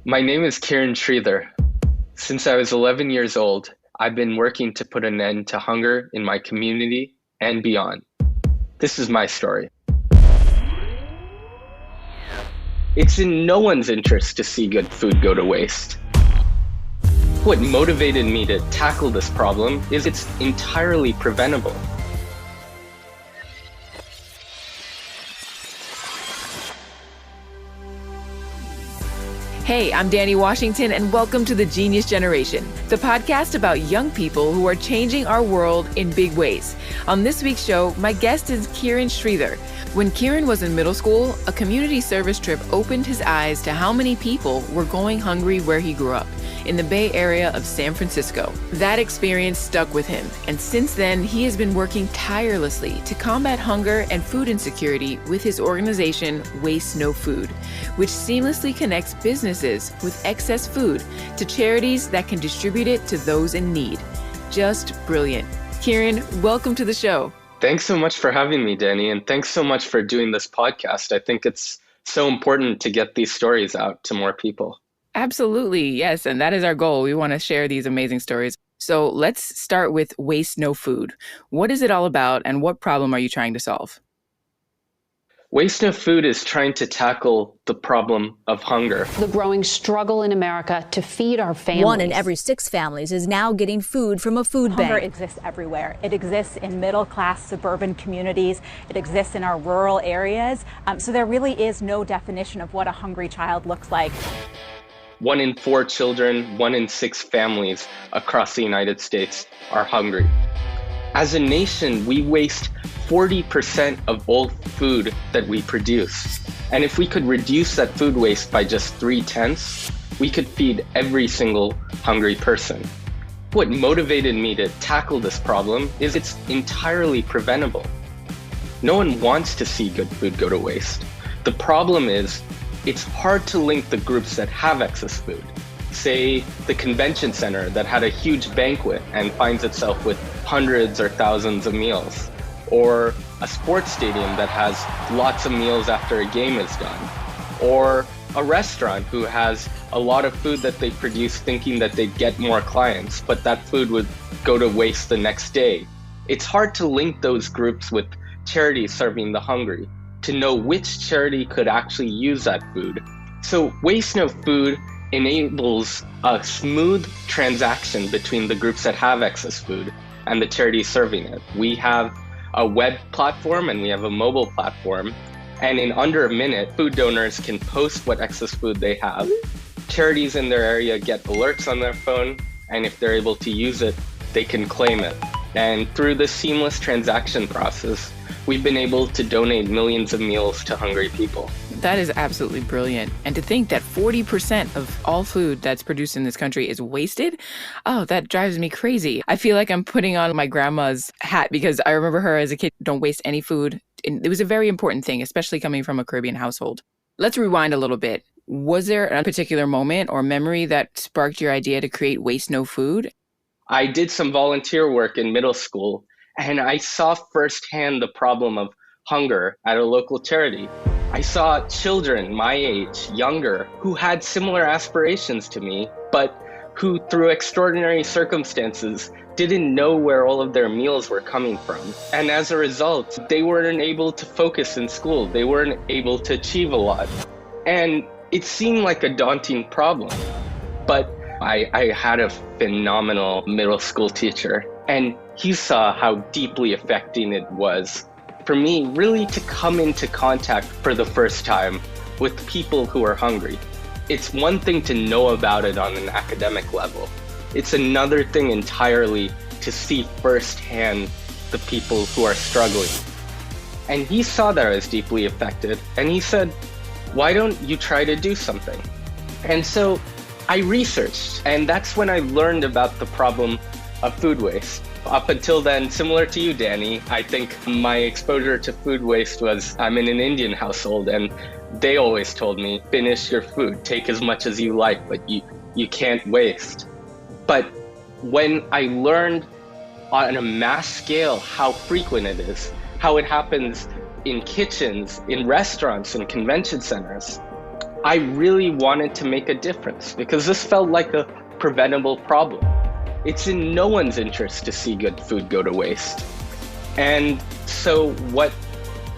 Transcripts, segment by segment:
My name is Kiran Sridhar. Since I was 11 years old, I've been working to put an end to hunger in my community and beyond. This is my story. It's in no one's interest to see good food go to waste. What motivated me to tackle this problem is it's entirely preventable. Hey, I'm Danni Washington, and welcome to The Genius Generation, the podcast about young people who are changing our world in big ways. On this week's show, my guest is Kiran Sridhar. When Kiran was in middle school, a community service trip opened his eyes to how many people were going hungry where he grew up, in the Bay Area of San Francisco. That experience stuck with him, and since then, he has been working tirelessly to combat hunger and food insecurity with his organization, Waste No Food, which seamlessly connects businesses with excess food to charities that can distribute it to those in need. Just brilliant. Kiran, welcome to the show. Thanks so much for having me, Danny, and thanks so much for doing this podcast. I think it's so important to get these stories out to more people. Absolutely, yes, and that is our goal. We want to share these amazing stories. So let's start with Waste No Food. What is it all about, and what problem are you trying to solve? Waste No Food is trying to tackle the problem of hunger. The growing struggle in America to feed our families. 1 in every 6 families is now getting food from a food bank. Hunger exists everywhere. It exists in middle-class suburban communities. It exists in our rural areas. So there really is no definition of what a hungry child looks like. 1 in 4 children, 1 in 6 families across the United States are hungry. As a nation, we waste 40% of all food that we produce. And if we could reduce that food waste by just 3/10, we could feed every single hungry person. What motivated me to tackle this problem is it's entirely preventable. No one wants to see good food go to waste. The problem is it's hard to link the groups that have excess food. Say the convention center that had a huge banquet and finds itself with hundreds or thousands of meals, or a sports stadium that has lots of meals after a game is done, or a restaurant who has a lot of food that they produce thinking that they'd get more clients, but that food would go to waste the next day. It's hard to link those groups with charities serving the hungry, to know which charity could actually use that food. So Waste No Food enables a smooth transaction between the groups that have excess food and the charities serving it. We have a web platform and we have a mobile platform, and in under a minute, food donors can post what excess food they have. Charities in their area get alerts on their phone, and if they're able to use it, they can claim it. And through this seamless transaction process, we've been able to donate millions of meals to hungry people. That is absolutely brilliant. And to think that 40% of all food that's produced in this country is wasted, oh, that drives me crazy. I feel like I'm putting on my grandma's hat because I remember her as a kid, don't waste any food. And it was a very important thing, especially coming from a Caribbean household. Let's rewind a little bit. Was there a particular moment or memory that sparked your idea to create Waste No Food? I did some volunteer work in middle school, and I saw firsthand the problem of hunger at a local charity. I saw children my age, younger, who had similar aspirations to me, but who through extraordinary circumstances didn't know where all of their meals were coming from. And as a result, they weren't able to focus in school. They weren't able to achieve a lot. And it seemed like a daunting problem, but I had a phenomenal middle school teacher, and he saw how deeply affecting it was for me really to come into contact for the first time with people who are hungry. It's one thing to know about it on an academic level. It's another thing entirely to see firsthand the people who are struggling. And he saw that I was deeply affected, and he said, why don't you try to do something? And so I researched, and that's when I learned about the problem of food waste. Up until then, similar to you, Danny, I think my exposure to food waste was I'm in an Indian household, and they always told me, finish your food, take as much as you like, but you can't waste. But when I learned on a mass scale how frequent it is, how it happens in kitchens, in restaurants, in convention centers, I really wanted to make a difference because this felt like a preventable problem. It's in no one's interest to see good food go to waste. And so what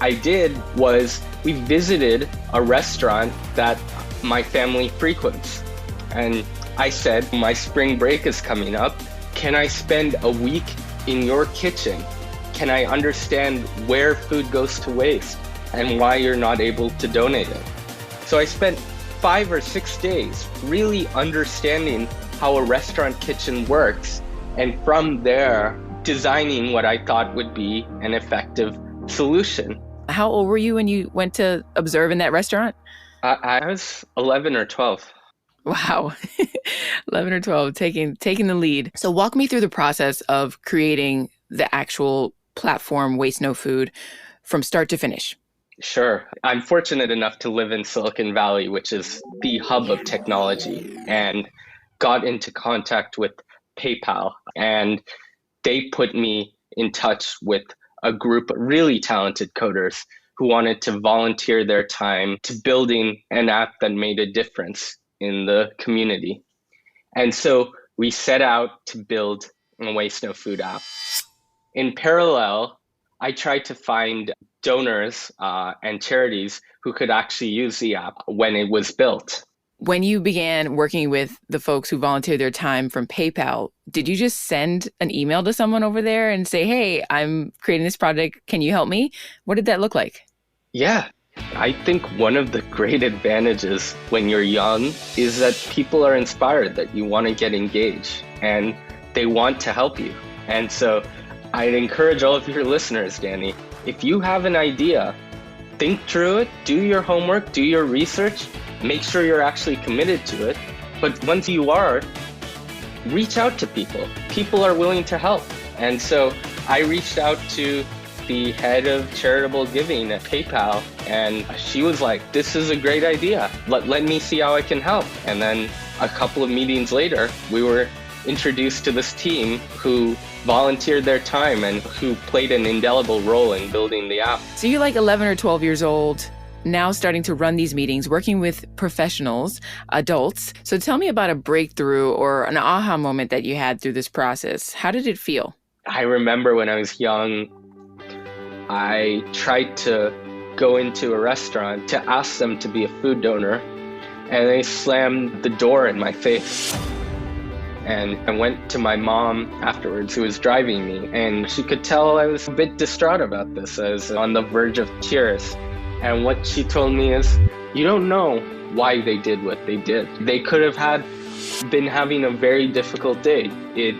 I did was we visited a restaurant that my family frequents. And I said, my spring break is coming up. Can I spend a week in your kitchen? Can I understand where food goes to waste and why you're not able to donate it? So I spent 5 or 6 days really understanding how a restaurant kitchen works, and from there, designing what I thought would be an effective solution. How old were you when you went to observe in that restaurant? I was 11 or 12. Wow. 11 or 12, taking the lead. So walk me through the process of creating the actual platform, Waste No Food, from start to finish. Sure. I'm fortunate enough to live in Silicon Valley, which is the hub of technology, and got into contact with PayPal. And they put me in touch with a group of really talented coders who wanted to volunteer their time to building an app that made a difference in the community. And so we set out to build a Waste No Food app. In parallel, I tried to find donors and charities who could actually use the app when it was built. When you began working with the folks who volunteered their time from PayPal, did you just send an email to someone over there and say, hey, I'm creating this project, can you help me? What did that look like? Yeah, I think one of the great advantages when you're young is that people are inspired, that you want to get engaged and they want to help you. And so I'd encourage all of your listeners, Danny, if you have an idea, think through it, do your homework, do your research, make sure you're actually committed to it. But once you are, reach out to people. People are willing to help. And so I reached out to the head of charitable giving at PayPal, and she was like, this is a great idea. Let me see how I can help. And then a couple of meetings later, we were introduced to this team who volunteered their time and who played an indelible role in building the app. So you're like 11 or 12 years old, now starting to run these meetings, working with professionals, adults. So tell me about a breakthrough or an aha moment that you had through this process. How did it feel? I remember when I was young, I tried to go into a restaurant to ask them to be a food donor, and they slammed the door in my face. And I went to my mom afterwards, who was driving me, and she could tell I was a bit distraught about this. I was on the verge of tears. And what she told me is, you don't know why they did what they did. They could have been having a very difficult day. It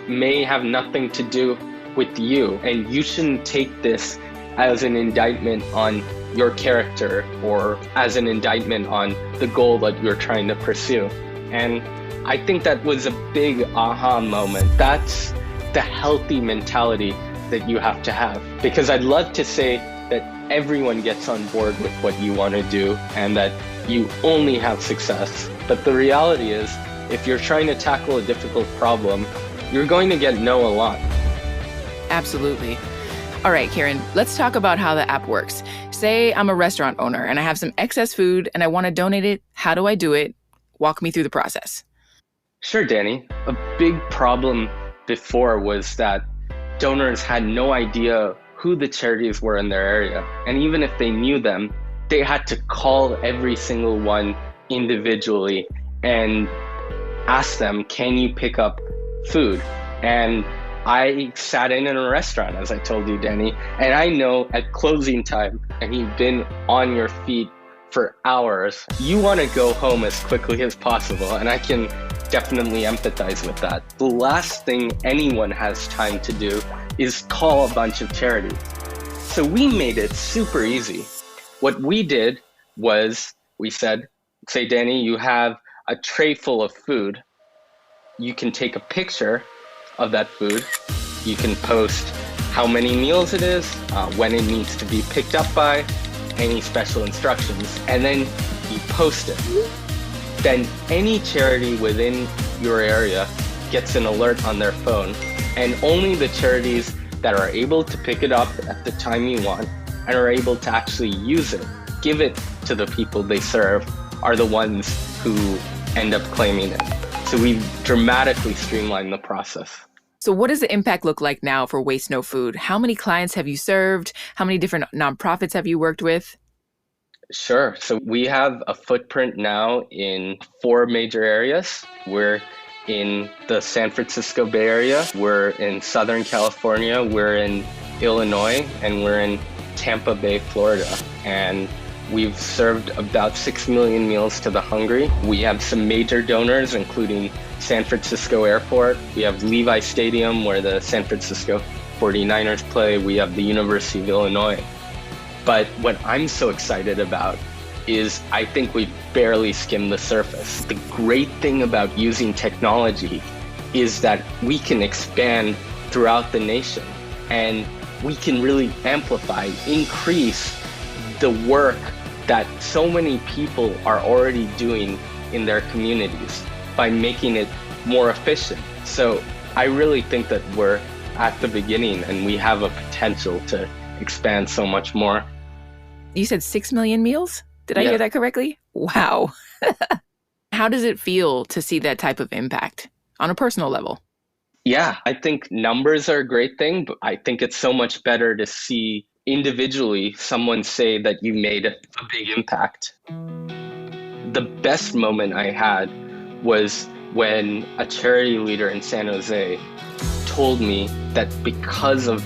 may have nothing to do with you, and you shouldn't take this as an indictment on your character or as an indictment on the goal that you're trying to pursue. And I think that was a big aha moment. That's the healthy mentality that you have to have. Because I'd love to say that everyone gets on board with what you want to do and that you only have success. But the reality is, if you're trying to tackle a difficult problem, you're going to get no a lot. Absolutely. All right, Kiran, let's talk about how the app works. Say I'm a restaurant owner and I have some excess food and I want to donate it. How do I do it? Walk me through the process. Sure, Danny. A big problem before was that donors had no idea who the charities were in their area. And even if they knew them, they had to call every single one individually and ask them, can you pick up food? And I sat in a restaurant, as I told you, Danny, and I know at closing time, and you've been on your feet for hours, you want to go home as quickly as possible, and I can definitely empathize with that. The last thing anyone has time to do is call a bunch of charities. So we made it super easy. What we did was we said, say, Danny, you have a tray full of food. You can take a picture of that food. You can post how many meals it is, when it needs to be picked up by, any special instructions, and then you post it. Then any charity within your area gets an alert on their phone, and only the charities that are able to pick it up at the time you want and are able to actually use it, give it to the people they serve, are the ones who end up claiming it. So we've dramatically streamlined the process. So what does the impact look like now for Waste No Food? How many clients have you served? How many different nonprofits have you worked with? Sure. So we have a footprint now in 4 major areas. We're in the San Francisco Bay Area, we're in Southern California, we're in Illinois, and we're in Tampa Bay, Florida. And we've served about 6 million meals to the hungry. We have some major donors, including San Francisco Airport. We have Levi Stadium, where the San Francisco 49ers play. We have the University of Illinois. But what I'm so excited about is I think we've barely skimmed the surface. The great thing about using technology is that we can expand throughout the nation, and we can really amplify, increase the work that so many people are already doing in their communities by making it more efficient. So I really think that we're at the beginning and we have a potential to expand so much more. You said 6 million meals? Did I hear that correctly? Wow. How does it feel to see that type of impact on a personal level? Yeah, I think numbers are a great thing, but I think it's so much better to see individually someone say that you made a big impact. The best moment I had was when a charity leader in San Jose told me that because of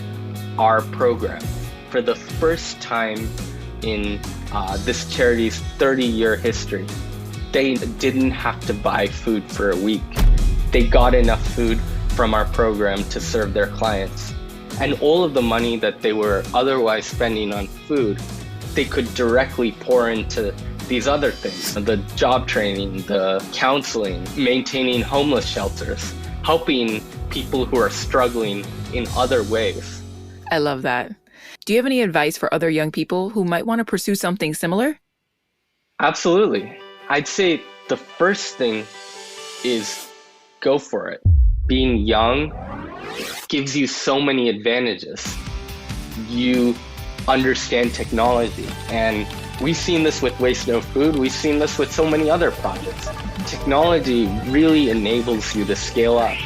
our program, for the first time in this charity's 30-year history, they didn't have to buy food for a week. They got enough food from our program to serve their clients. And all of the money that they were otherwise spending on food, they could directly pour into these other things, the job training, the counseling, maintaining homeless shelters, helping people who are struggling in other ways. I love that. Do you have any advice for other young people who might want to pursue something similar? Absolutely. I'd say the first thing is go for it. Being young gives you so many advantages. You understand technology, and we've seen this with Waste No Food. We've seen this with so many other projects. Technology really enables you to scale up.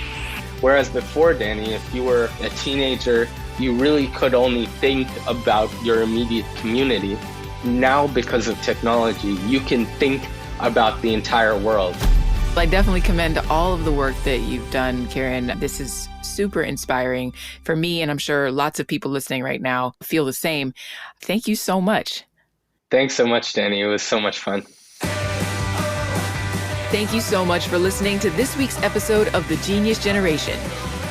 Whereas before, Danny, if you were a teenager, you really could only think about your immediate community. Now, because of technology, you can think about the entire world. I definitely commend all of the work that you've done, Kiran. This is super inspiring for me, and I'm sure lots of people listening right now feel the same. Thank you so much. Thanks so much, Danny. It was so much fun. Thank you so much for listening to this week's episode of The Genius Generation.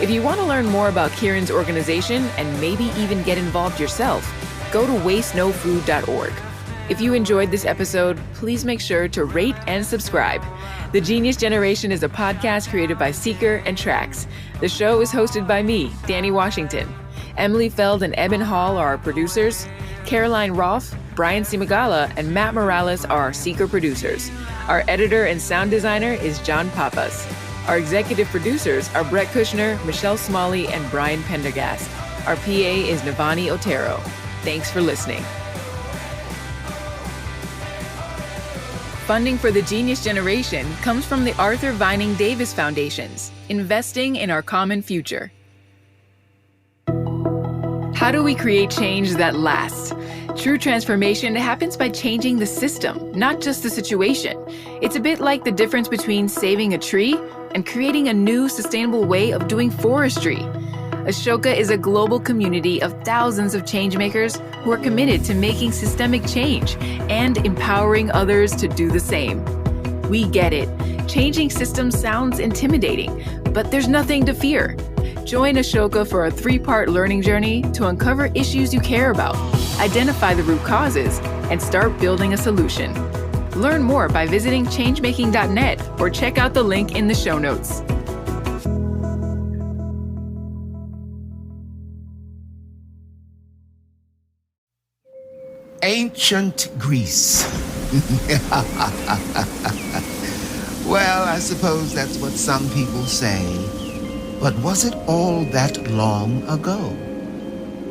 If you want to learn more about Kiran's organization and maybe even get involved yourself, go to wastenofood.org. If you enjoyed this episode, please make sure to rate and subscribe. The Genius Generation is a podcast created by Seeker and TRAX. The show is hosted by me, Danni Washington. Emily Feld and Eben Hall are our producers. Caroline Roth, Brian Simagala, and Matt Morales are our Seeker producers. Our editor and sound designer is John Papas. Our executive producers are Brett Kushner, Michelle Smalley, and Brian Pendergast. Our PA is Navani Otero. Thanks for listening. Funding for the Genius Generation comes from the Arthur Vining Davis Foundations, investing in our common future. How do we create change that lasts? True transformation happens by changing the system, not just the situation. It's a bit like the difference between saving a tree and creating a new sustainable way of doing forestry. Ashoka is a global community of thousands of changemakers who are committed to making systemic change and empowering others to do the same. We get it. Changing systems sounds intimidating, but there's nothing to fear. Join Ashoka for a 3-part learning journey to uncover issues you care about, identify the root causes, and start building a solution. Learn more by visiting changemaking.net or check out the link in the show notes. Ancient Greece. Well, I suppose that's what some people say. But was it all that long ago?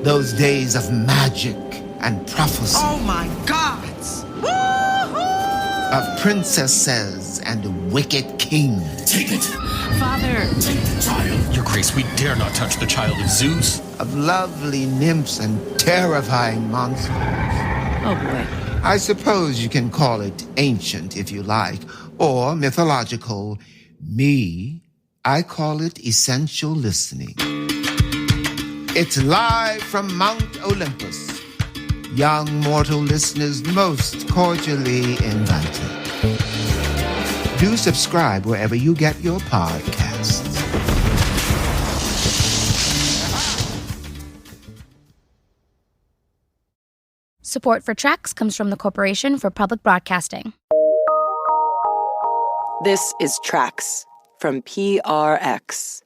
Those days of magic and prophecy. Oh my gods! Woo-hoo! of princesses and wicked kings. Take it. Father! Take the child. Your Grace, we dare not touch the child of Zeus. Of lovely nymphs and terrifying monsters. Oh boy. I suppose you can call it ancient if you like, or mythological. Me, I call it essential listening. It's live from Mount Olympus. Young mortal listeners most cordially invited. Do subscribe wherever you get your podcasts. Support for TRAX comes from the Corporation for Public Broadcasting. This is TRAX from PRX.